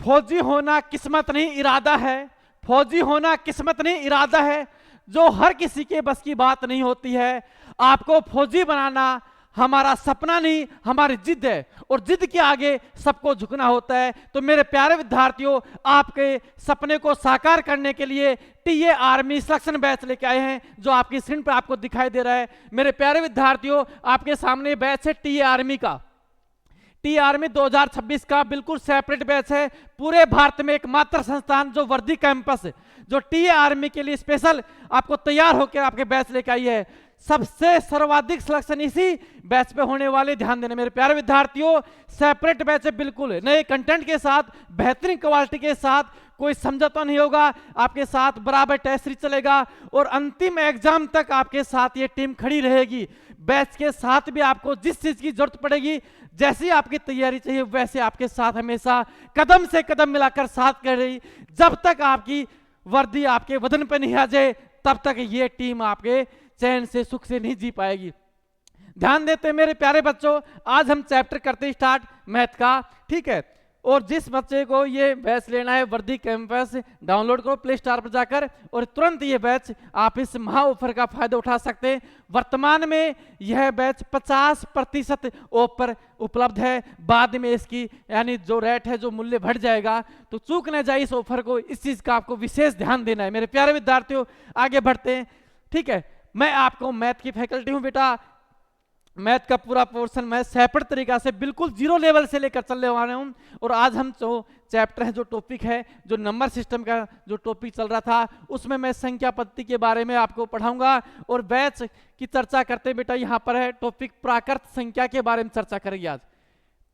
फौजी होना किस्मत नहीं इरादा है, फौजी होना किस्मत नहीं इरादा है, जो हर किसी के बस की बात नहीं होती है। आपको फौजी बनाना हमारा सपना नहीं, हमारी जिद है, और जिद के आगे सबको झुकना होता है। तो मेरे प्यारे विद्यार्थियों, आपके सपने को साकार करने के लिए टीए आर्मी सिलेक्शन बैच लेके आए हैं, जो आपकी स्क्रीन पर आपको दिखाई दे रहा है। मेरे प्यारे विद्यार्थियों, आपके सामने बैच है टीए आर्मी का। टी आर्मी 2026 का बिल्कुल सेपरेट बैच है। पूरे भारत में एकमात्र संस्थान जो वर्दी कैंपस, जो टी आर्मी के लिए स्पेशल आपको तैयार होकर आपके बैच लेकर आई है। सबसे सर्वाधिक सिलेक्शन इसी बैच पे होने वाले, ध्यान देना मेरे प्यारे विद्यार्थियों। सेपरेट बैच है, बिल्कुल नए कंटेंट के साथ, बेहतरीन क्वालिटी के साथ, कोई समझौता नहीं होगा। आपके साथ बराबर टेस्ट सीरीज चलेगा और अंतिम एग्जाम तक आपके साथ ये टीम खड़ी रहेगी। बैच के साथ भी आपको जिस चीज की जरूरत पड़ेगी, जैसी आपकी तैयारी चाहिए, वैसे आपके साथ हमेशा कदम से कदम मिलाकर साथ कर रही। जब तक आपकी वर्दी आपके वजन पे नहीं आ जाए, तब तक ये टीम आपके चैन से सुख से नहीं जी पाएगी। ध्यान देते हैं मेरे प्यारे बच्चों, आज हम चैप्टर करते हैं स्टार्ट मैथ का, ठीक है। और जिस बच्चे को ये बैच लेना है, वर्दी कैंपस डाउनलोड करो प्ले स्टोर पर जाकर, और तुरंत ये बैच आप इस महा ऑफर का फायदा उठा सकते हैं। वर्तमान में यह बैच 50% ऑफ पर उपलब्ध है। बाद में इसकी यानी जो रेट है, जो मूल्य बढ़ जाएगा, तो चूक न जाए इस ऑफर को। इस चीज का आपको विशेष ध्यान देना है मेरे प्यारे विद्यार्थियों। आगे बढ़ते हैं, ठीक है। मैं आपको मैथ की फैकल्टी हूं बेटा, मैथ का पूरा पोर्शन मैं सेपरेट तरीका से बिल्कुल जीरो लेवल से लेकर चलने वाले हूं। और आज हम जो चैप्टर है, जो टॉपिक है, जो नंबर सिस्टम का जो टॉपिक चल रहा था, उसमें मैं संख्या पद्धति के बारे में आपको पढ़ाऊंगा। और बैच की चर्चा करते बेटा, यहां पर है टॉपिक प्राकृत संख्या के बारे में चर्चा करेंगे। आज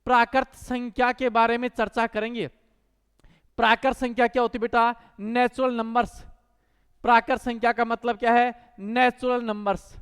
प्राकृत संख्या के बारे में चर्चा करेंगे। प्राकृत संख्या क्या होती है बेटा? Natural numbers. प्राकृत संख्या का मतलब क्या है? Natural numbers.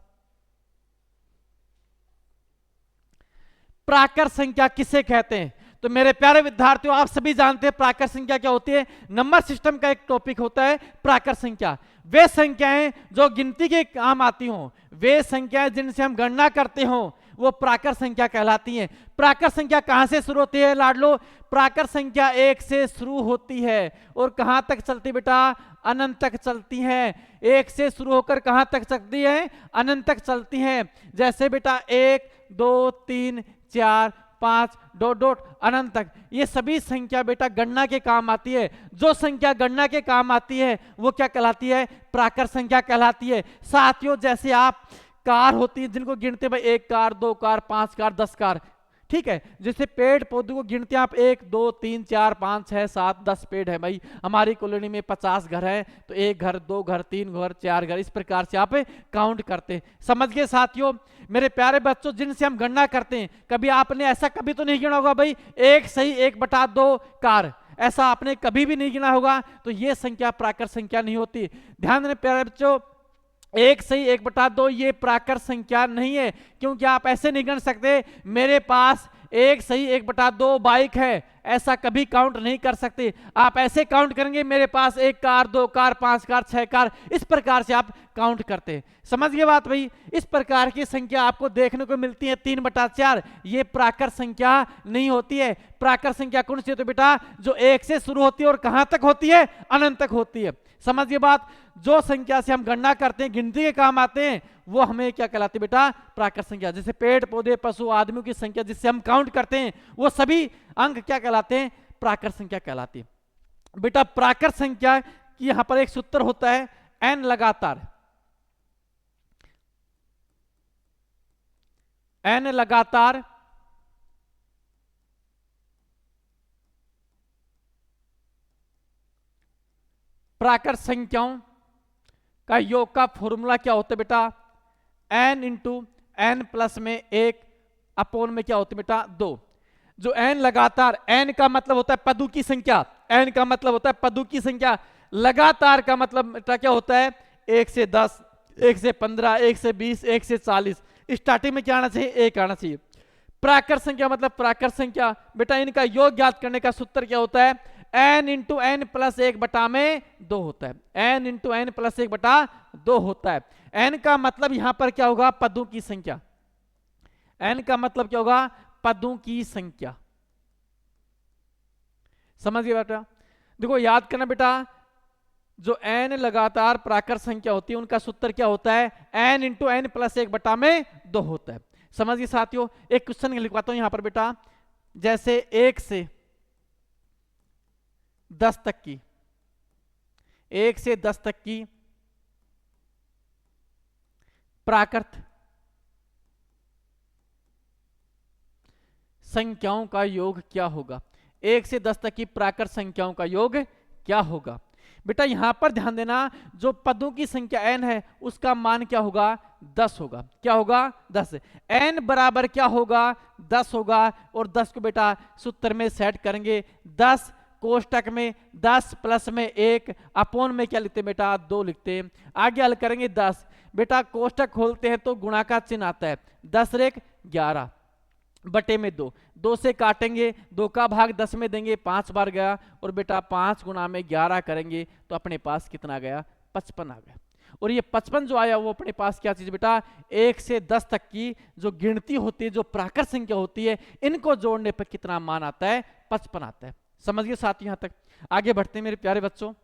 प्राकृत संख्या किसे कहते हैं? तो मेरे प्यारे विद्यार्थियों, आप सभी जानते हैं प्राकृत संख्या क्या होती है। नंबर सिस्टम का एक टॉपिक होता है प्राकृत संख्या। वे संख्याएं जो गिनती के काम आती हों, वे संख्याएं जिनसे हम गणना करते हों, वो प्राकृत संख्या कहलाती हैं। प्राकृत संख्या कहां से शुरू होती है लाडलो? प्राकृत संख्या 1 से शुरू होती है और कहां तक चलती बेटा? अनंत तक चलती है। 1 से शुरू होकर कहां तक चलती है? अनंत तक चलती है। जैसे बेटा 1 2 3 4 5 डॉट डॉट अनंत तक, ये सभी संख्या बेटा गणना के काम आती है। जो संख्या गणना के काम आती है वो क्या कहलाती है? प्राकृत संख्या कहलाती है। साथियों, जैसे आप कार होती है जिनको गिनते भाई 1 कार 2 कार 5 कार 10 कार, ठीक है। जैसे पेड़ पौधे को गिनते हैं आप 1 2 3 4 5 6 7 10 पेड़ है भाई। हमारी कॉलोनी में 50 घर है, तो 1 घर 2 घर 3 घर 4 घर, इस प्रकार से आप काउंट करते हैं। समझ गए साथियों? मेरे प्यारे बच्चों, जिनसे हम गणना करते हैं, कभी आपने ऐसा कभी तो नहीं गिना होगा भाई 1 सही 1/2 कार, ऐसा आपने कभी भी नहीं गिना होगा। तो ये संख्या प्राकृत संख्या नहीं होती। ध्यान देना प्यारे बच्चों, 1 सही 1/2 ये प्राकृत संख्या नहीं है, क्योंकि आप ऐसे नहीं गण सकते मेरे पास 1 सही 1/2 बाइक है, ऐसा कभी काउंट नहीं कर सकते। आप ऐसे काउंट करेंगे मेरे पास 1 कार 2 कार 5 कार 6 कार, इस प्रकार से आप काउंट करते हैं। समझ गए बात भाई? इस प्रकार की संख्या आपको देखने को मिलती है 3/4, ये प्राकृत संख्या नहीं होती है। प्राकृत संख्या कौन सी होती है बेटा? जो 1 से शुरू होती है और कहां तक होती है? अनंत तक होती है। समझ गए बात? जो संख्या से हम गणना करते हैं, गिनती के काम आते हैं, वो हमें क्या कहलाती है बेटा? प्राकृत संख्या। जैसे पेड़ पौधे पशु आदमियों की संख्या जिससे हम काउंट करते हैं, वो सभी अंक क्या कहलाते हैं? प्राकृत संख्या कहलाती है। बेटा प्राकृत संख्या की यहां पर एक सूत्र होता है n लगातार। n लगातार प्राकृत संख्याओं का योग का फॉर्मूला क्या होता है बेटा? n इंटू n प्लस में 1 अपोन में क्या होता है बेटा? 2। जो n लगातार, n का मतलब होता है पदों की संख्या, n का मतलब होता है पदों की संख्या। लगातार का मतलब बेटा क्या होता है? 1 से 10 1 से 15 1 से 20 1 से 40, स्टार्टिंग में क्या आना चाहिए? 1 आना चाहिए। प्राकृत संख्या मतलब प्राकृत संख्या बेटा, इनका योग ज्ञात करने का सूत्र क्या होता है? n इंटू n प्लस 1/2 होता है। n इंटू n प्लस 1/2 होता है। n का मतलब यहां पर क्या होगा? पदों की संख्या। n का मतलब क्या होगा? पदों की संख्या। समझिए बेटा, देखो याद करना बेटा, जो n लगातार प्राकृत संख्या होती है उनका सूत्र क्या होता है, n इंटू एन प्लस 1/2 होता है। समझिए साथियों, एक क्वेश्चन लिखवाता हूं यहां पर बेटा, जैसे 1 से 10 तक की, 1 से 10 तक की प्राकृत संख्याओं का योग क्या होगा। 1 से 10 तक की प्राकृत संख्याओं का योग क्या होगा। बेटा यहां पर ध्यान देना, जो पदों की संख्या n है उसका मान क्या होगा, 10 होगा। क्या होगा, 10। n बराबर क्या होगा, 10 होगा। और 10 को बेटा सूत्र में सेट करेंगे, 10 कोष्टक में 10 प्लस में 1 अपोन में क्या लिखते हैं बेटा, 2 लिखते हैं। आगे हल करेंगे 10, बेटा कोष्टक खोलते हैं तो गुणा का चिन्ह आता है, 10 रेख 11 बटे में 2, 2 से काटेंगे, 2 का भाग 10 में देंगे, 5 बार गया। और बेटा 5 गुणा में 11 करेंगे तो अपने पास कितना गया, 55 आ गया। और ये 55 जो आया वो अपने पास क्या चीज बेटा, 1 से 10 तक की जो गिनती होती है, जो प्राकृत संख्या होती है, इनको जोड़ने पर कितना मान आता है, 55 आता है। समझिए साथ यहां तक। आगे बढ़ते हैं मेरे प्यारे बच्चों,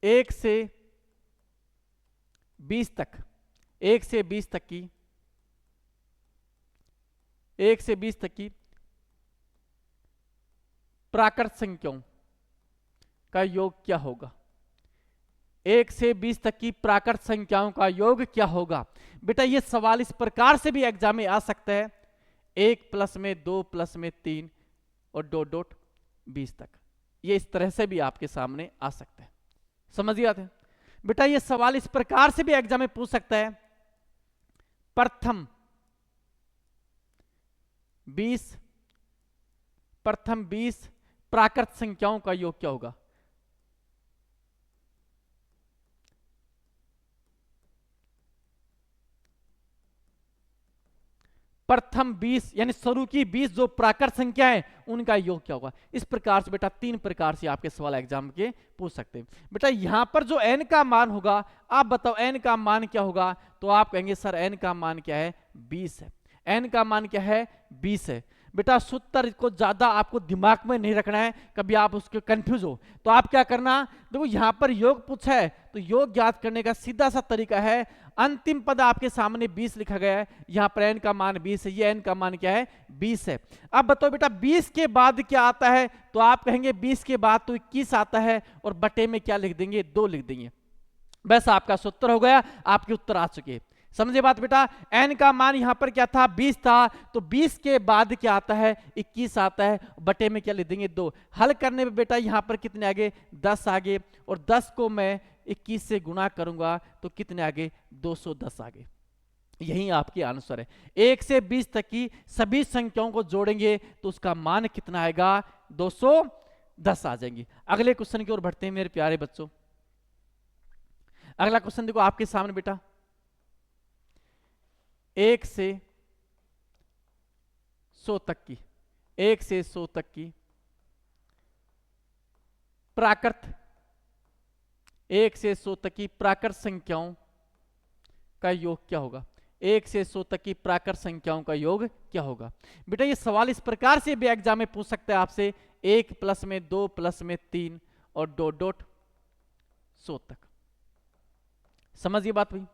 1 से 20 तक, 1 से 20 तक की, 1 से 20 तक की प्राकृत संख्याओं का योग क्या होगा। 1 से 20 तक की प्राकृत संख्याओं का योग क्या होगा। बेटा ये सवाल इस प्रकार से भी एग्जाम में आ सकता है, 1 प्लस में 2 प्लस में 3 और डॉट डॉट 20 तक, ये इस तरह से भी आपके सामने आ सकता है। समझिए आते हैं बेटा, ये सवाल इस प्रकार से भी एग्जाम में पूछ सकता है, प्रथम 20 प्राकृत संख्याओं का योग क्या होगा। प्रथम 20 यानी शुरू की 20 जो प्राकृत संख्या है उनका योग क्या होगा। इस प्रकार से बेटा 3 प्रकार से आपके सवाल एग्जाम के पूछ सकते हैं। बेटा यहां पर जो n का मान होगा, आप बताओ n का मान क्या होगा, तो आप कहेंगे सर n का मान क्या है, 20 है। n का मान क्या है, 20 है। बेटा सूत्र को ज्यादा आपको दिमाग में नहीं रखना है, कभी आप उसके कंफ्यूज हो तो आप क्या करना, देखो यहां पर योग पूछा है तो योग ज्ञात करने का सीधा सा तरीका है, अंतिम पद आपके सामने 20 लिखा गया है, यहां पर n का मान 20 है, ये n का मान क्या है, 20 है। अब बताओ बेटा 20 के बाद क्या आता है, तो आप कहेंगे 20 के बाद तो 21 आता है, और बटे में क्या लिख देंगे, 2 लिख देंगे। बस आपका सूत्र हो गया, आपके उत्तर आ चुके हैं। समझे बात बेटा, n का मान यहां पर क्या था, 20 था, तो 20 के बाद क्या आता है, 21 आता है, बटे में क्या लिख देंगे, 2। हल करने में बेटा यहां पर कितने आगे, 10 आगे, और 10 को मैं 21 से गुणा करूंगा तो कितने आगे, 210 आगे। यही आपकी आंसर है। 1 से 20 तक की सभी संख्याओं को जोड़ेंगे तो उसका मान कितना आएगा, 210 आ जाएंगे। अगले क्वेश्चन की ओर बढ़ते हैं मेरे प्यारे बच्चों। अगला क्वेश्चन देखो आपके सामने बेटा, 1 से 100 तक की, 1 से 100 तक की प्राकृत, 1 से 100 तक की प्राकृत संख्याओं का योग क्या होगा। 1 से 100 तक की प्राकृत संख्याओं का योग क्या होगा। बेटा ये सवाल इस प्रकार से भी एग्जाम में पूछ सकते हैं आपसे, 1 प्लस में 2 प्लस में 3 और डॉट डॉट 100 तक। समझिए बात हुई,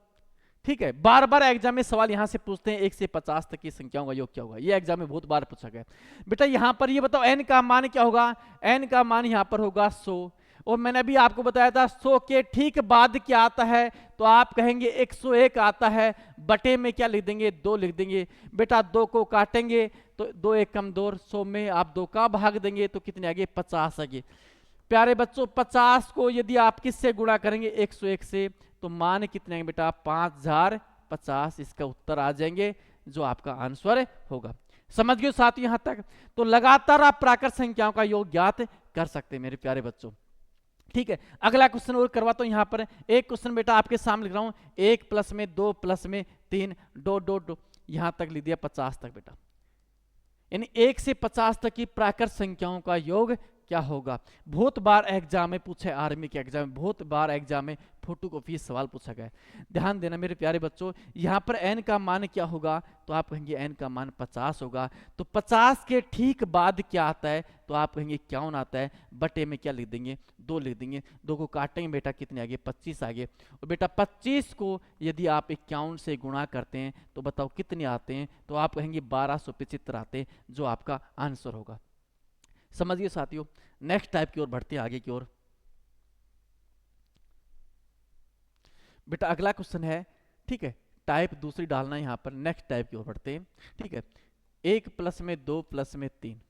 ठीक है। बार बार एग्जाम में सवाल यहां से पूछते हैं 1 से 50 तक की संख्याओं का योग क्या होगा, ये एग्जाम में बहुत बार पूछा गया। बेटा यहां पर ये बताओ n का मान क्या होगा, n का मान यहां पर होगा 100, और मैंने अभी आपको बताया था 100 के ठीक बाद क्या आता है, तो आप कहेंगे 101 आता है, बटे में क्या लिख देंगे, 2 लिख देंगे। बेटा 2 को काटेंगे तो 2 एक कम 2, 100 में आप 2 का भाग देंगे तो कितने आगे, 50 आगे। प्यारे बच्चों 50 को यदि आप किससे गुणा करेंगे, 101 से, तो मान कितने आएंगे बेटा, 5050। इसका उत्तर आ जाएंगे जो आपका आंसर होगा। समझ गए साथ यहां तक। तो लगातार आप प्राकृत संख्याओं का योग ज्ञात कर सकते हैं मेरे प्यारे बच्चों, ठीक है। अगला क्वेश्चन और करवाता हूं। यहां पर एक क्वेश्चन बेटा आपके सामने लिख रहा हूं, 1 प्लस में 2 प्लस में 3 डॉट डॉट डॉट, यहां तक लिख दिया 50 तक बेटा, यानी 1 से 50 तक की प्राकृत संख्याओं का योग क्या होगा। बहुत बार एग्जाम में पूछे, आर्मी के एग्जाम में बहुत बार एग्जाम में फोटो कॉपी सवाल पूछा गया है। ध्यान देना मेरे प्यारे बच्चों, यहाँ पर n का मान क्या होगा, तो आप कहेंगे n का मान 50 होगा। तो 50 के ठीक बाद क्या आता है, तो आप कहेंगे 51 आता है। बटे में क्या लिख देंगे, 2 लिख देंगे। 2 को काटेंगे बेटा, कितने आगे, 25 आगे। और बेटा 25 को यदि आप 51 से गुणा करते हैं तो बताओ कितने आते हैं, तो आप कहेंगे 1275 आते हैं, जो आपका आंसर होगा। समझिए साथियों, नेक्स्ट टाइप की ओर बढ़ते हैं, आगे की ओर। बेटा अगला क्वेश्चन है, ठीक है, टाइप दूसरी डालना है यहाँ पर। नेक्स्ट टाइप की ओर बढ़ते हैं, ठीक है। 1 प्लस में 2 प्लस में 3,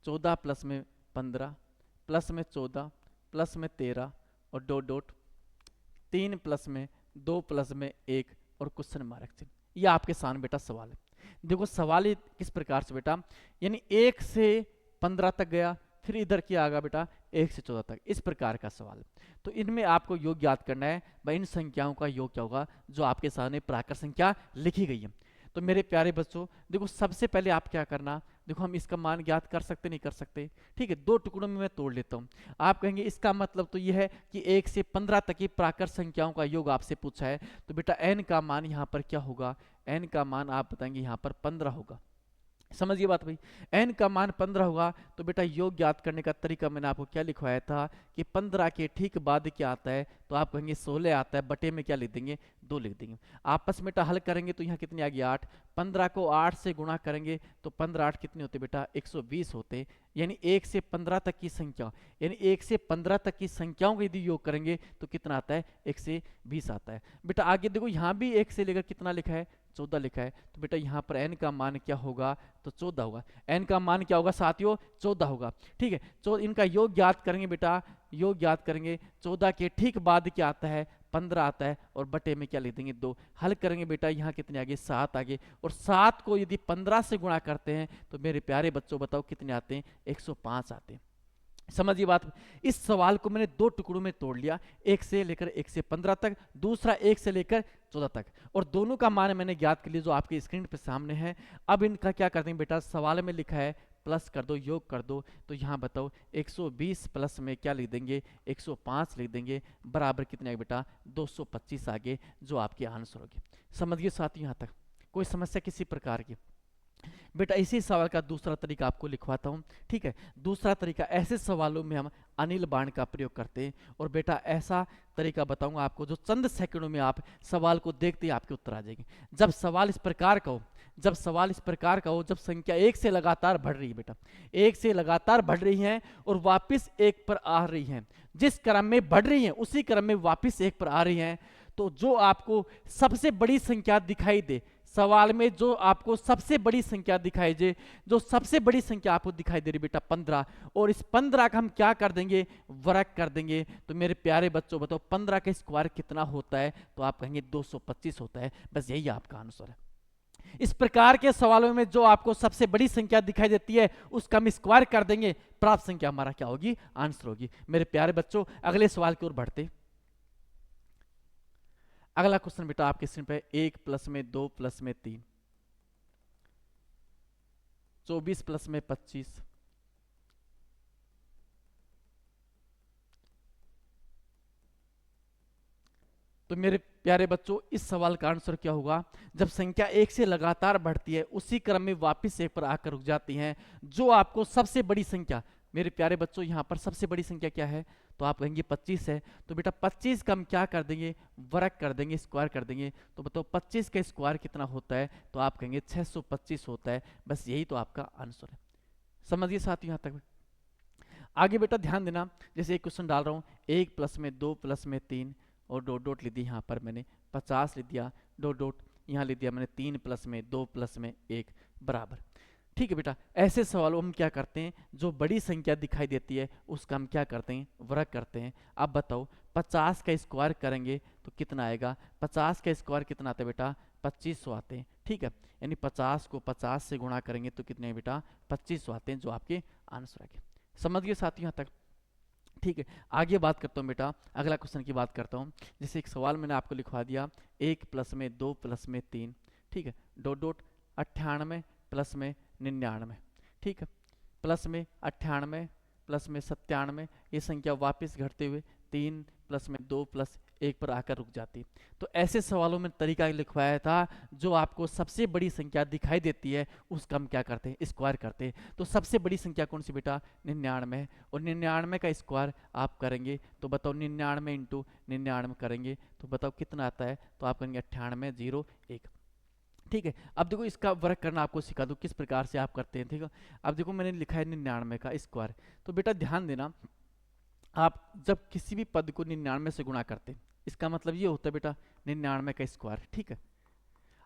14 प्लस में 15 प्लस में 14 प्लस में 13 और डॉट डॉट, 3 प्लस में 2 प्लस में 1 और क्वेश्चन मार्क चिन्ह। ये आपके सामने बेटा सवाल है। देखो सवाल ही किस प्रकार से बेटा, यानी 1 से 15 तक गया, फिर इधर क्या आएगा बेटा 1 से 14 तक, इस प्रकार का सवाल है। तो इनमें आपको योग याद करना है भाई, इन संख्याओं का योग क्या होगा जो आपके सामने प्राकृत संख्या लिखी गई है। तो मेरे प्यारे बच्चों देखो, सबसे पहले आप क्या करना, देखो हम इसका मान ज्ञात कर सकते नहीं कर सकते, ठीक है। 2 टुकड़ों में मैं तोड़ लेता हूँ। आप कहेंगे इसका मतलब तो यह है कि 1 से 15 तक की प्राकृत संख्याओं का योग आपसे पूछा है। तो बेटा n का मान यहाँ पर क्या होगा, n का मान आप बताएंगे यहाँ पर 15 होगा। समझिए बात भाई, n का मान 15 होगा। तो बेटा योग ज्ञात करने का तरीका मैंने आपको क्या लिखवाया था कि 15 के ठीक बाद क्या आता है, तो आप कहेंगे 16 आता है। बटे में क्या लिख देंगे, 2 लिख देंगे। आपस में बेटा हल करेंगे तो यहाँ कितनी आ गई 8। 15 को 8 से गुणा करेंगे तो 15 8 कितने होते बेटा 120 होते। यानी 1 से 15 तक की संख्या, यानी 1 से 15 तक की संख्याओं का यदि योग करेंगे तो कितना आता है, 1 से 20 आता है। बेटा आगे देखो, यहाँ भी 1 से लेकर कितना लिखा है, 14 लिखा है। तो बेटा यहाँ पर n का मान क्या होगा, तो 14 होगा। n का मान क्या होगा साथियों, 14 होगा, ठीक है। इनका योग ज्ञात करेंगे बेटा, योग ज्ञात करेंगे। 14 के ठीक बाद क्या आता है, 15 आता है। और बटे में क्या लिख देंगे, 2। हल करेंगे बेटा, यहाँ कितने आगे, 7 आगे। और 7 को यदि 15 से गुणा करते हैं तो मेरे प्यारे बच्चों बताओ कितने आते हैं, 105 आते हैं। समझिए बात। इस सवाल को मैंने 2 टुकड़ों में तोड़ लिया, 1 से लेकर 1 से 15 तक, दूसरा 1 से लेकर 14 तक, और दोनों का मान मैंने ज्ञात कर लिया जो आपके स्क्रीन पे सामने है। अब इनका क्या करते हैं बेटा, सवाल में लिखा है प्लस कर दो, योग कर दो। तो यहाँ बताओ 120 प्लस में क्या लिख देंगे, 105 लिख देंगे, बराबर कितने आगे बेटा 225 आगे, जो आपके आंसर होगी। समझिए साथियों, यहाँ तक कोई समस्या किसी प्रकार की। बेटा इसी सवाल का दूसरा तरीका आपको लिखवाता हूँ, ठीक है। दूसरा तरीका, ऐसे सवालों में हम अनिल बाण का प्रयोग करते हैं। और बेटा ऐसा तरीका बताऊंगा आपको जो चंद सेकंडों में आप सवाल को देखते ही आपके उत्तर आ जाएंगे। जब सवाल इस प्रकार का हो, जब सवाल इस प्रकार का हो, जब संख्या 1 से लगातार बढ़ रही है बेटा, 1 से लगातार बढ़ रही है और वापस 1 पर आ रही है, जिस क्रम में बढ़ रही है उसी क्रम में वापस 1 पर आ रही है, तो जो आपको सबसे बड़ी संख्या दिखाई दे, सवाल में जो आपको सबसे बड़ी संख्या दिखाई दे, जो सबसे बड़ी संख्या आपको दिखाई दे रही बेटा 15, और इस 15 का हम क्या कर देंगे, वर्ग कर देंगे। तो मेरे प्यारे बच्चों बताओ 15 का स्क्वायर कितना होता है, तो आप कहेंगे 225 होता है। बस यही आपका आंसर है। इस प्रकार के सवालों में जो आपको सबसे बड़ी संख्या दिखाई देती है उसका हम स्क्वायर कर देंगे, प्राप्त संख्या हमारा क्या होगी, आंसर होगी। मेरे प्यारे बच्चों अगले सवाल की ओर बढ़ते। अगला क्वेश्चन बेटा आपके स्क्रीन पे, 1 प्लस में 2 प्लस में 3, 24 प्लस में 25, तो मेरे प्यारे बच्चों इस सवाल का आंसर क्या होगा, जब संख्या 1 से लगातार बढ़ती है उसी क्रम में वापस 1 पर आकर रुक जाती है, जो आपको सबसे बड़ी संख्या, मेरे प्यारे बच्चों यहाँ पर सबसे बड़ी संख्या क्या है, तो आप कहेंगे 25 है। तो बेटा 25 का हम क्या कर देंगे, वर्ग कर देंगे, स्क्वायर कर देंगे। तो बताओ 25 का स्क्वायर कितना होता है, तो आप कहेंगे 625 होता है। बस यही तो आपका आंसर है। समझिए साथियों यहाँ तक। आगे बेटा ध्यान देना, जैसे एक क्वेश्चन डाल रहा हूँ, 1 प्लस में 2 प्लस में 3 और डॉट डॉट लिख दी, यहाँ पर मैंने 50 लिख दिया, डॉट डॉट यहाँ लिख दिया मैंने 3 प्लस में 2 प्लस में 1 बराबर। ठीक है बेटा, ऐसे सवालों हम क्या करते हैं, जो बड़ी संख्या दिखाई देती है उसका हम क्या करते हैं, वर्ग करते हैं। अब बताओ 50 का स्क्वायर करेंगे तो कितना आएगा, 50 का स्क्वायर कितना आता है बेटा, 2500 आते हैं। ठीक है, यानी 50 को 50 से गुणा करेंगे तो कितने बेटा 2500 आते हैं, जो आपके आंसर आएंगे। समझ गए साथियों यहाँ तक। ठीक है, आगे बात करता हूँ बेटा, अगला क्वेश्चन की बात करता हूँ। जैसे एक सवाल मैंने आपको लिखवा दिया, 1 प्लस में 2 प्लस में 3, ठीक है, डॉट डॉट 98 प्लस में 99। ठीक है, प्लस में 98 प्लस में 97, ये संख्या वापस घटते हुए 3 प्लस में 2 प्लस 1 पर आकर रुक जाती। तो ऐसे सवालों में तरीका लिखवाया था, जो आपको सबसे बड़ी संख्या दिखाई देती है उसका हम क्या करते हैं, स्क्वायर करते हैं। तो सबसे बड़ी संख्या कौन सी बेटा, 99 है, और 99 का स्क्वायर आप करेंगे तो बताओ 99 इंटू 99 करेंगे तो बताओ कितना आता है, तो आप करेंगे 98 0 1। ठीक है, अब देखो इसका वर्क करना आपको सिखा दूं किस प्रकार से आप करते हैं। ठीक है, अब देखो मैंने लिखा है 99 का स्क्वायर, तो बेटा ध्यान देना, आप जब किसी भी पद को 99 से गुणा करते हैं इसका मतलब ये होता है बेटा 99 का स्क्वायर। ठीक है,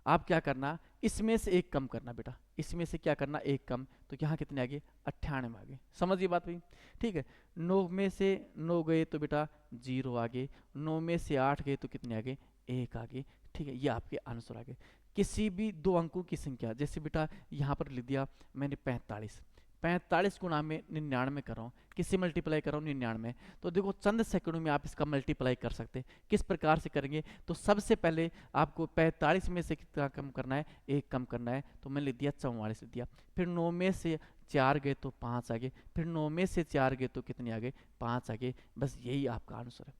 आप क्या करना, इसमें से एक कम करना बेटा, इसमें से क्या करना, एक कम, तो यहाँ कितने आगे, 98 आगे। समझिए बात भाई। ठीक है, 9 में से 9 गए तो बेटा 0 आगे, 9 में से 8 गए तो कितने आगे, 1 आगे। ठीक है, ये आपके आंसर आगे। किसी भी 2 अंकों की संख्या, जैसे बेटा यहाँ पर लिख दिया मैंने 45 गुणा में 99 कर रहा हूँ, किससे मल्टीप्लाई कर रहा हूँ, 99। तो देखो चंद सेकंडों में आप इसका मल्टीप्लाई कर सकते हैं। किस प्रकार से करेंगे, तो सबसे पहले आपको 45 में से कितना कम करना है, 1 कम करना है, तो मैंने लिख दिया 44 लिख दिया। फिर 9 में से 4 गए तो 5 आगे, फिर 9 में से 4 गए तो कितने आगे, 5 आगे। बस यही आपका आंसर है।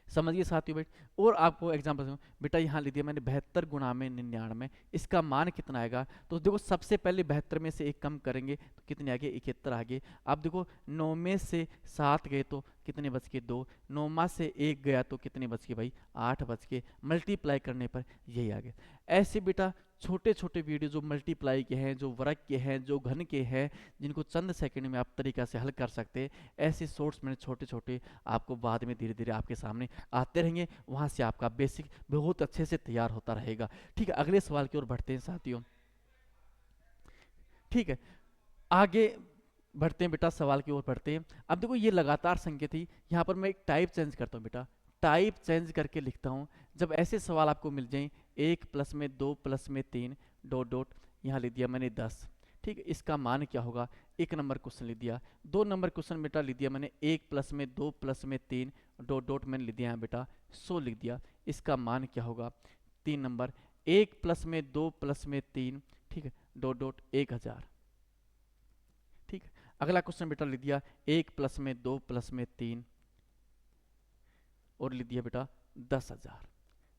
समझिए साथियों बेट। और आपको एग्जाम्पल दूं बेटा, यहाँ लिख दिया मैंने 72 गुणा में 99, इसका मान कितना आएगा, तो देखो सबसे पहले 72 में से 1 कम करेंगे तो कितने आगे, 71 आगे। अब देखो 9 में से 7 गए तो कितने बच के 2, 9 में से 1 गया तो कितने बच के भाई, 8 बच के। मल्टीप्लाई करने पर यही आगे। ऐसे बेटा छोटे छोटे वीडियो जो मल्टीप्लाई के हैं, जो वर्ग के हैं, जो घन के हैं, जिनको चंद सेकंड में आप तरीका से हल कर सकते हैं, ऐसे सोर्स मैंने छोटे छोटे आपको बाद में धीरे धीरे आपके सामने आते रहेंगे। वहां से आपका बेसिक बहुत अच्छे से तैयार होता रहेगा। ठीक है, अगले सवाल की ओर बढ़ते हैं साथियों। ठीक है, आगे बढ़ते हैं बेटा, सवाल की ओर बढ़ते हैं। अब देखो ये लगातार संख्या थी, यहाँ पर मैं एक टाइप चेंज करता हूँ बेटा, टाइप चेंज करके लिखता हूँ। जब ऐसे सवाल आपको मिल जाएं, 1 प्लस में 2 प्लस में 3 डॉट डॉट, यहाँ लिख दिया मैंने 10। ठीक है, इसका मान क्या होगा, 1 नंबर क्वेश्चन लिख दिया। 2 नंबर क्वेश्चन बेटा लिख दिया मैंने 1 प्लस में 2 प्लस में 3 डॉट डॉट, मैंने लिख दिया है बेटा 100 लिख दिया। इसका मान क्या होगा, 3 नंबर 1 प्लस में 2 प्लस में 3, ठीक है, डॉट डॉट 1000। ठीक है, अगला क्वेश्चन बेटा लिख दिया 1 प्लस में 2 प्लस में 3 और लिख दिया बेटा 10,000।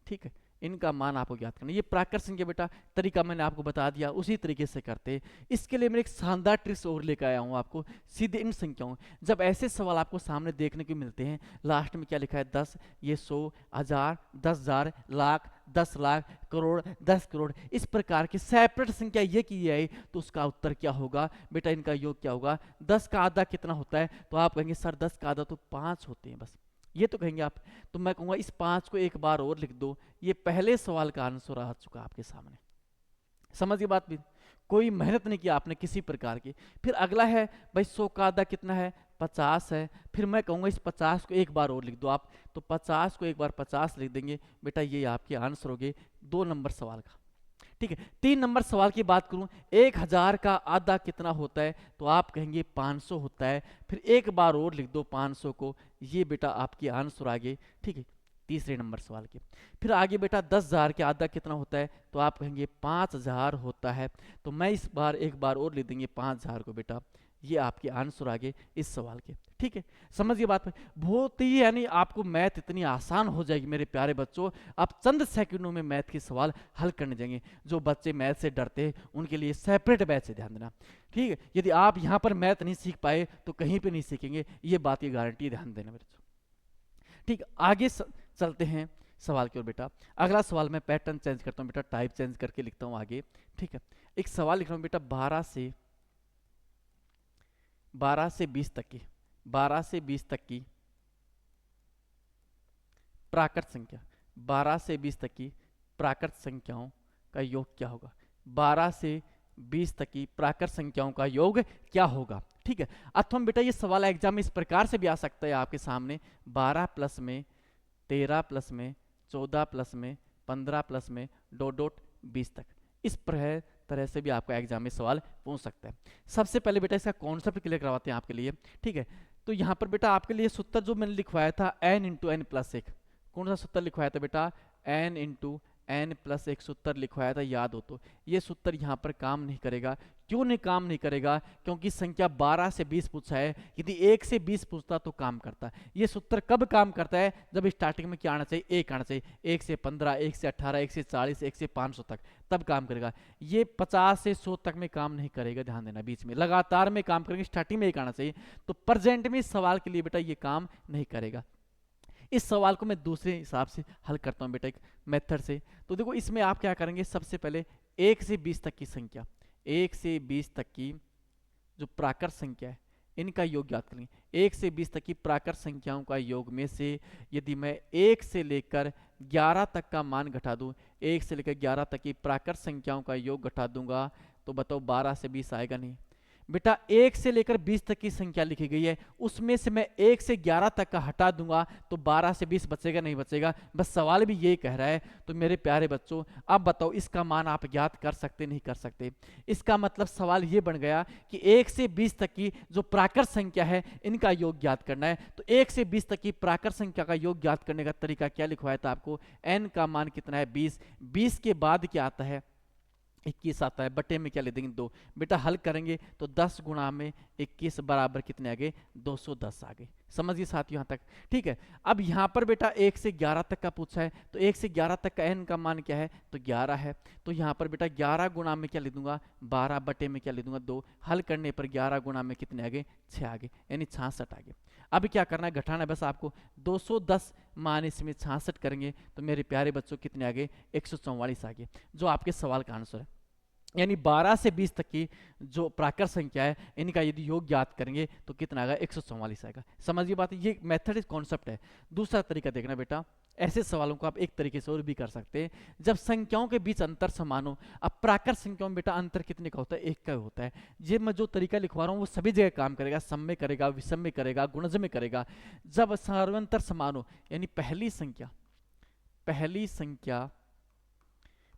ठीक है, इनका मान आपको ज्ञात करना। ये प्राकृत संख्या बेटा तरीका मैंने आपको बता दिया, उसी तरीके से करते हैं। इसके लिए मैं एक शानदार ट्रिक्स और लेकर आया हूँ आपको, सीधे इन संख्याओं। जब ऐसे सवाल आपको सामने देखने को मिलते हैं, लास्ट में क्या लिखा है 10, ये 100, 1000, 10,000, लाख, 10 लाख, करोड़, 10 करोड़, इस प्रकार की सेपरेट संख्या ये की है, तो उसका उत्तर क्या होगा बेटा, इनका योग क्या होगा। 10 का आधा कितना होता है, तो आप कहेंगे सर 10 का आधा तो 5 होते हैं बस, ये तो कहेंगे आप। तो मैं कहूंगा इस 5 को एक बार और लिख दो। ये पहले सवाल का आंसर आ चुका आपके सामने। समझिए बात भी, कोई मेहनत नहीं की आपने किसी प्रकार की। फिर अगला है भाई 100 का आधा कितना है, 50 है। फिर मैं कहूंगा इस 50 को एक बार और लिख दो आप, तो 50 को एक बार 50 लिख देंगे बेटा, ये आपके आंसर हो गए 2 नंबर सवाल का। ठीक है, 3 नंबर सवाल की बात करूं, 1000 का आधा कितना होता है, तो आप कहेंगे 500 होता है। फिर एक बार और लिख दो 500 को, ये बेटा आपके आंसर आ गए। ठीक है, तीसरे नंबर सवाल के। फिर आगे बेटा 10,000 के आधा कितना होता है, तो आप कहेंगे 5,000 होता है। तो मैं इस बार एक बार और लिख देंगे 5,000 को बेटा, ये आपके आंसर आगे इस सवाल के। ठीक है, समझिए बात। बहुत ही यानी आपको मैथ इतनी आसान हो जाएगी मेरे प्यारे बच्चों, आप चंद सेकंडों में मैथ के सवाल हल करने जाएंगे। जो बच्चे मैथ से डरते हैं उनके लिए सेपरेट बैच से ध्यान देना। ठीक है, यदि आप यहाँ पर मैथ नहीं सीख पाए तो कहीं पे नहीं सीखेंगे, ये बात की गारंटी ध्यान देना मेरे बच्चों। ठीक, आगे चलते हैं सवाल की ओर बेटा। अगला सवाल मैं पैटर्न चेंज करता हूँ बेटा, टाइप चेंज करके लिखता हूँ आगे। ठीक है, एक सवाल लिख रहा हूँ बेटा 12 से 20 तक की, 12 से 20 तक की प्राकृत संख्या, 12 से 20 तक की प्राकृत संख्याओं का योग क्या होगा। 12 से 20 तक की प्राकृत संख्याओं का योग क्या होगा। ठीक है, अथवा बेटा ये सवाल एग्जाम में इस प्रकार से भी आ सकता है आपके सामने, 12 प्लस में 13 प्लस में 14 प्लस में 15 प्लस में डॉट डॉट 20 तक, इस तरह से भी आपका एग्जाम में सवाल पूछ सकता है। सबसे पहले बेटा इसका कॉन्सेप्ट क्लियर करवाते हैं आपके लिए। ठीक है, तो यहाँ पर बेटा आपके लिए सूत्र जो मैंने लिखवाया था n इंटू एन प्लस 1, कौन सा सूत्र लिखवाया था बेटा, n इंटू n प्लस एक सूत्र लिखवाया था, याद हो तो। ये सूत्र यहाँ पर काम नहीं करेगा। क्यों नहीं काम नहीं करेगा? क्योंकि संख्या 12 से 20 पूछा है। यदि 1 से 20 पूछता तो काम करता। ये सूत्र कब काम करता है? जब स्टार्टिंग में क्या आना चाहिए? 1 आना चाहिए। 1 से 15, 1 से 18, 1 से 40, 1 से 500 तक, तब काम करेगा। ये 50 से 100 तक में काम नहीं करेगा, ध्यान देना। बीच में लगातार में काम करेंगे, स्टार्टिंग में 1 आना चाहिए। तो प्रेजेंट में इस सवाल के लिए बेटा ये काम नहीं करेगा। इस सवाल को मैं दूसरे हिसाब से हल करता हूं बेटा, एक मेथड से। तो देखो इसमें आप क्या करेंगे, सबसे पहले 1 से 20 तक की संख्या, 1 से 20 तक की जो प्राकृत संख्या है इनका योग ज्ञात करेंगे। 1 से 20 तक की प्राकृत संख्याओं का योग में से यदि मैं 1 से लेकर 11 तक का मान घटा दूं, 1 से लेकर 11 तक की प्राकृत संख्याओं का योग घटा दूंगा, तो बताओ 12 से 20 आएगा नहीं? बेटा 1 से लेकर 20 तक की संख्या लिखी गई है, उसमें से मैं 1 से 11 तक का हटा दूंगा तो 12 से 20 बचेगा नहीं बचेगा? बस सवाल भी यही कह रहा है। तो मेरे प्यारे बच्चों अब बताओ इसका मान आप ज्ञात कर सकते नहीं कर सकते? इसका मतलब सवाल ये बन गया कि 1 से 20 तक की जो प्राकृत संख्या है इनका योग ज्ञात करना है। तो 1 से 20 तक की प्राकृत संख्या का योग ज्ञात करने का तरीका क्या लिखवाया था आपको? n का मान कितना है? 20। 20 के बाद क्या आता है? 21 आता है। बटे में क्या ले देंगे? 2। बेटा हल करेंगे तो 10 गुणा में 21 बराबर कितने आ गए? 210 आ गए। समझिए साथियों यहाँ तक, ठीक है। अब यहाँ पर बेटा 1 से 11 तक का पूछा है, तो 1 से 11 तक का n का मान क्या है? तो 11 है। तो यहाँ पर बेटा 11 गुणा में क्या ले दूंगा? 12। बटे में क्या ले दूंगा? 2। हल करने पर 11 गुणा में कितने आ गए? 6 आ गए, यानी 66 आ गए। अब क्या करना है? घटाना है बस आपको। 210 मान इसमें 66 करेंगे तो मेरे प्यारे बच्चों कितने आ गए? 144 आ गए, जो आपके सवाल का आंसर है। यानी 12 से 20 तक की जो प्राकृत संख्या है इनका यदि योग ज्ञात करेंगे तो कितना आएगा? 144 आएगा। समझिए बात, ये मेथड कॉन्सेप्ट है। दूसरा तरीका देखना बेटा, ऐसे सवालों को आप एक तरीके से और भी कर सकते हैं। जब संख्याओं के बीच अंतर समान हो, अब प्राकृत संख्याओं में बेटा अंतर कितने का होता है? 1 का होता है। ये मैं जो तरीका लिखवा रहा हूँ वो सभी जगह काम करेगा, सम में करेगा, विषम में करेगा, गुणज में करेगा। जब सर्वांतर समान हो, यानी पहली संख्या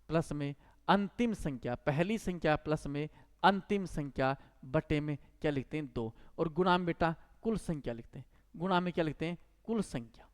प्लस में अंतिम संख्या, पहली संख्या प्लस में अंतिम संख्या बटे में क्या लिखते हैं? 2। और गुणा में बेटा कुल संख्या लिखते हैं। गुणा में क्या लिखते हैं? कुल संख्या।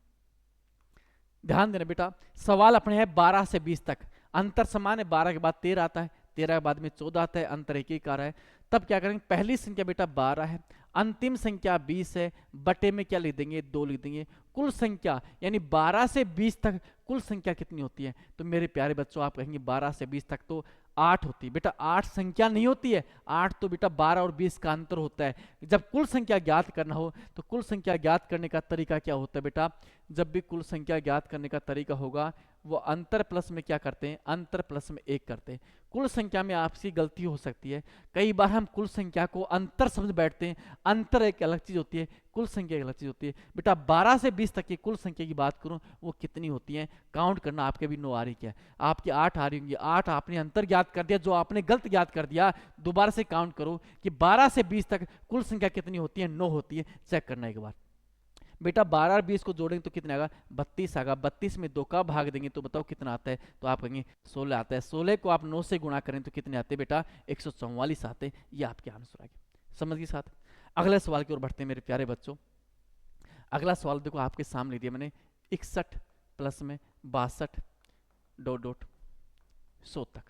ध्यान देना बेटा, सवाल अपने है 12 से 20 तक, अंतर समान है। 12 के बाद 13 आता है, 13 के बाद में 14 आता है, अंतर 1 आ रहा है। तब क्या करेंगे? पहली संख्या बेटा 12 है, अंतिम संख्या 20 है, बटे में क्या लिख देंगे? 2 लिख देंगे। कुल संख्या यानी 12 से 20 तक कुल संख्या कितनी होती है? तो मेरे प्यारे बच्चों आप कहेंगे 12 से 20 तक तो 8 होती है। बेटा 8 संख्या नहीं होती है, 8 तो बेटा 12 और 20 का अंतर होता है। जब कुल संख्या ज्ञात करना हो तो कुल संख्या ज्ञात करने का तरीका क्या होता है बेटा? जब भी कुल संख्या ज्ञात करने का तरीका होगा वो अंतर प्लस में क्या करते हैं? अंतर प्लस में 1 करते हैं। कुल संख्या में आपसी गलती हो सकती है, कई बार हम कुल संख्या को अंतर समझ बैठते हैं। अंतर एक अलग चीज होती है, कुल संख्या एक अलग चीज होती है। बेटा 12 से 20 तक की कुल संख्या की बात करूं वो कितनी होती है? काउंट करना। आपके भी 9 आ रही, क्या आपकी 8 आ रही होंगी। 8 आपने अंतर ज्ञात कर दिया, जो आपने गलत ज्ञात कर दिया दोबारा से काउंट करो कि 12 से 20 तक कुल संख्या कितनी होती है? 9 होती है। चेक करना एक बार। बेटा 12 और 20 को जोड़ेंगे तो कितना आएगा? 32 आएगा। 32 में 2 का भाग देंगे तो बताओ कितना आता है? तो आप कहेंगे 16 आता है। 16 को आप 9 से गुणा करें तो कितने आते हैं बेटा? 144 आते हैं। ये आपके आंसर आ गए। समझिए साथ। अगले सवाल की ओर बढ़ते हैं मेरे प्यारे बच्चों। अगला सवाल देखो आपके सामने दिया मैंने, 61 प्लस में 62 डॉट डॉट 100 तक।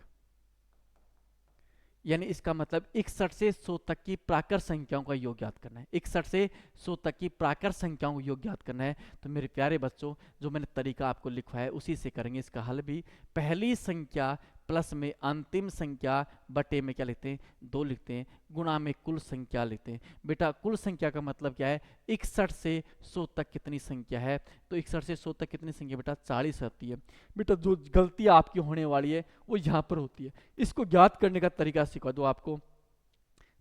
यानी इसका मतलब 61 से 100 तक की प्राकृत संख्याओं का योग ज्ञात करना है। 61 से 100 तक की प्राकृत संख्याओं का योग ज्ञात करना है। तो मेरे प्यारे बच्चों जो मैंने तरीका आपको लिखवाया है उसी से करेंगे इसका हल भी। पहली संख्या प्लस में अंतिम संख्या बटे में क्या लिखते हैं? 2 लिखते हैं। गुणा में कुल संख्या लिखते हैं। बेटा कुल संख्या का मतलब क्या है? 61 से 100 तक कितनी संख्या है? तो 61 से 100 तक कितनी संख्या बेटा? 40 आती है। बेटा जो गलती आपकी होने वाली है वो यहाँ पर होती है। इसको ज्ञात करने का तरीका सिखा दो आपको।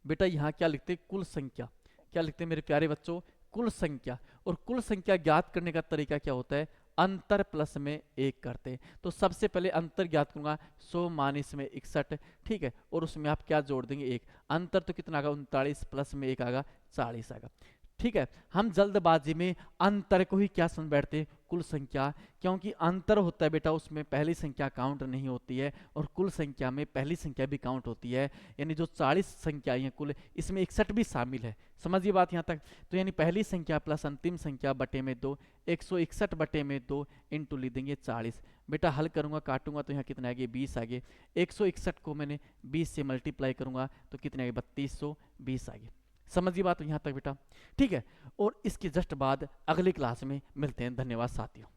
बेटा यहाँ क्या लिखते हैं? कुल संख्या। क्या लिखते हैं मेरे प्यारे बच्चों? कुल संख्या। और कुल संख्या ज्ञात करने का तरीका क्या होता है? अंतर प्लस में 1 करते हैं। तो सबसे पहले अंतर ज्ञात करूंगा, 100 माइनस में 61, ठीक है। और उसमें आप क्या जोड़ देंगे? 1। अंतर तो कितना आएगा? 39 प्लस में 1 आएगा 40 आएगा, ठीक है। हम जल्दबाजी में अंतर को ही क्या समझ बैठते हैं? कुल संख्या, क्योंकि अंतर होता है बेटा उसमें पहली संख्या काउंट नहीं होती है और कुल संख्या में पहली संख्या भी काउंट होती है। यानी जो 40 संख्या है कुल, इसमें 61 भी शामिल है। समझिए बात यहाँ तक। तो यानी पहली संख्या प्लस अंतिम संख्या बटे में 2, 161 बटे में 2 इंटू लिख देंगे 40। बेटा हल करूंगा काटूंगा तो यहाँ कितना आगे 20 आगे, 161 को मैंने 20 से मल्टीप्लाई करूंगा तो कितने आगे 3220 आगे। समझिए बात यहाँ तक बेटा, ठीक है। और इसके जस्ट बाद अगली क्लास में मिलते हैं। धन्यवाद साथियों।